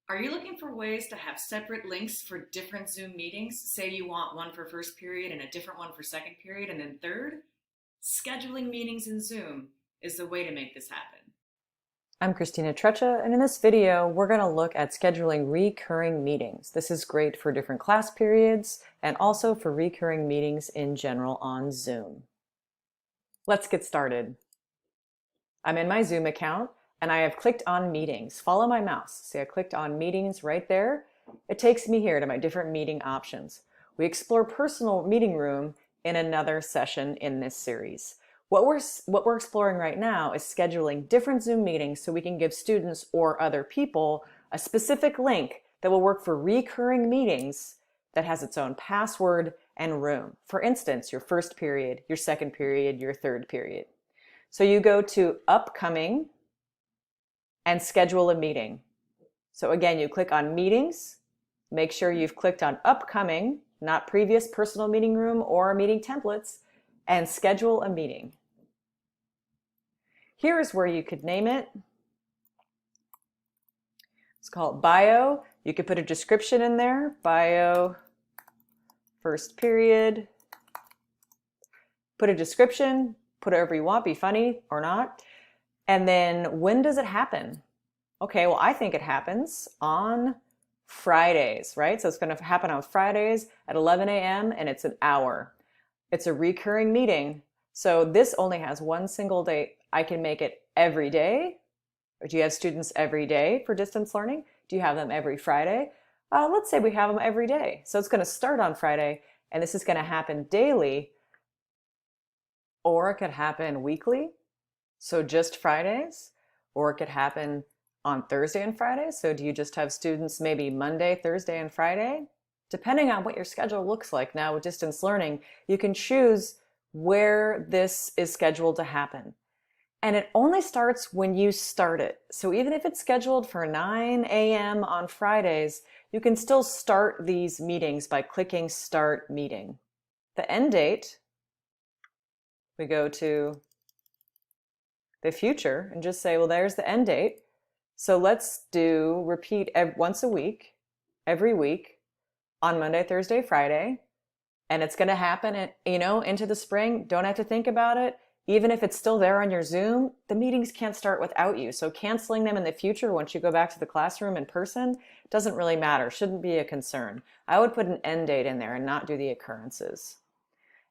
Are you looking for ways to have separate links for different Zoom meetings? Say you want one for first period and a different one for second period and then third? Scheduling meetings in Zoom is the way to make this happen. I'm Christina Treccia, and in this video, we're going to look at scheduling recurring meetings. This is great for different class periods and also for recurring meetings in general on Zoom. Let's get started. I'm in my Zoom account and I have clicked on meetings. Follow my mouse. See, I clicked on meetings right there. It takes me here to my different meeting options. We explore personal meeting room in another session in this series. What we're exploring right now is scheduling different Zoom meetings so we can give students or other people a specific link that will work for recurring meetings that has its own password and room. For instance, your first period, your second period, your third period. So you go to upcoming and schedule a meeting. So again, you click on meetings, make sure you've clicked on upcoming, not previous personal meeting room or meeting templates, and schedule a meeting. Here is where you could name it. Let's call it bio. You could put a description in there, bio, first period. Put a description, put whatever you want, be funny or not. And then when does it happen? Okay, well, I think it happens on Fridays, right? So it's going to happen on Fridays at 11 a.m. and it's an hour. It's a recurring meeting. So this only has one single date. I can make it every day. Or do you have students every day for distance learning? Do you have them every Friday? Let's say we have them every day. So it's going to start on Friday and this is going to happen daily, or it could happen weekly. So just Fridays, or it could happen on Thursday and Friday. So do you just have students maybe Monday, Thursday, and Friday? Depending on what your schedule looks like now with distance learning, you can choose where this is scheduled to happen. And it only starts when you start it. So even if it's scheduled for 9 a.m. on Fridays, you can still start these meetings by clicking Start Meeting. The end date, we go to the future and just say, well, there's the end date. So let's do repeat once a week, every week on Monday, Thursday, Friday. And it's going to happen, into the spring. Don't have to think about it. Even if it's still there on your Zoom, the meetings can't start without you. So canceling them in the future once you go back to the classroom in person doesn't really matter, shouldn't be a concern. I would put an end date in there and not do the occurrences.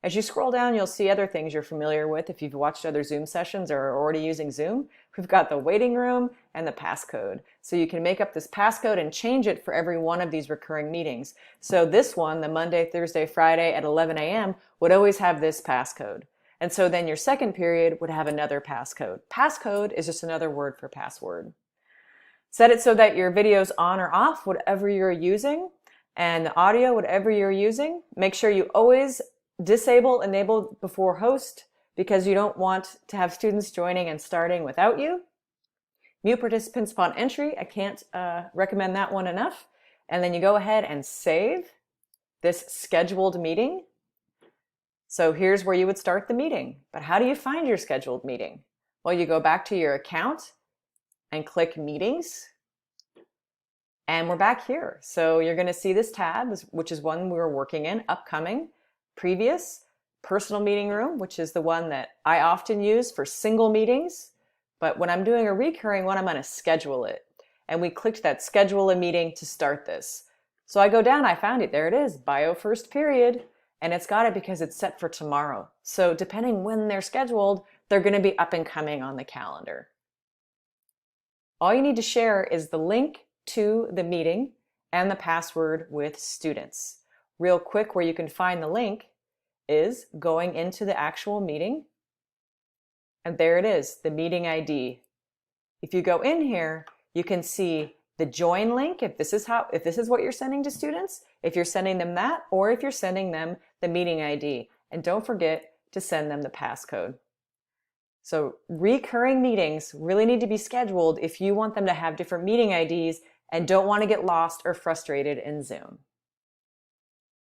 As you scroll down, you'll see other things you're familiar with if you've watched other Zoom sessions or are already using Zoom. We've got the waiting room and the passcode. So you can make up this passcode and change it for every one of these recurring meetings. So this one, the Monday, Thursday, Friday at 11 a.m. would always have this passcode. And so then your second period would have another passcode. Passcode is just another word for password. Set it so that your video's on or off, whatever you're using, and the audio, whatever you're using. Make sure you always disable enable before host because you don't want to have students joining and starting without you. Mute participants upon entry. I can't recommend that one enough. And then you go ahead and save this scheduled meeting. So here's where you would start the meeting. But how do you find your scheduled meeting? Well, you go back to your account and click meetings. And we're back here. So you're going to see this tab, which is one we were working in, upcoming, previous, personal meeting room, which is the one that I often use for single meetings. But when I'm doing a recurring one, I'm going to schedule it. And we clicked that schedule a meeting to start this. So I go down, I found it. There it is, bio first period. And it's got it because it's set for tomorrow. So depending when they're scheduled, they're going to be up and coming on the calendar. All you need to share is the link to the meeting and the password with students. Real quick, where you can find the link is going into the actual meeting. And there it is, the meeting ID. If you go in here, you can see the join link, if this is what you're sending to students, if you're sending them that, or if you're sending them the meeting ID. And don't forget to send them the passcode. So recurring meetings really need to be scheduled if you want them to have different meeting IDs and don't want to get lost or frustrated in Zoom.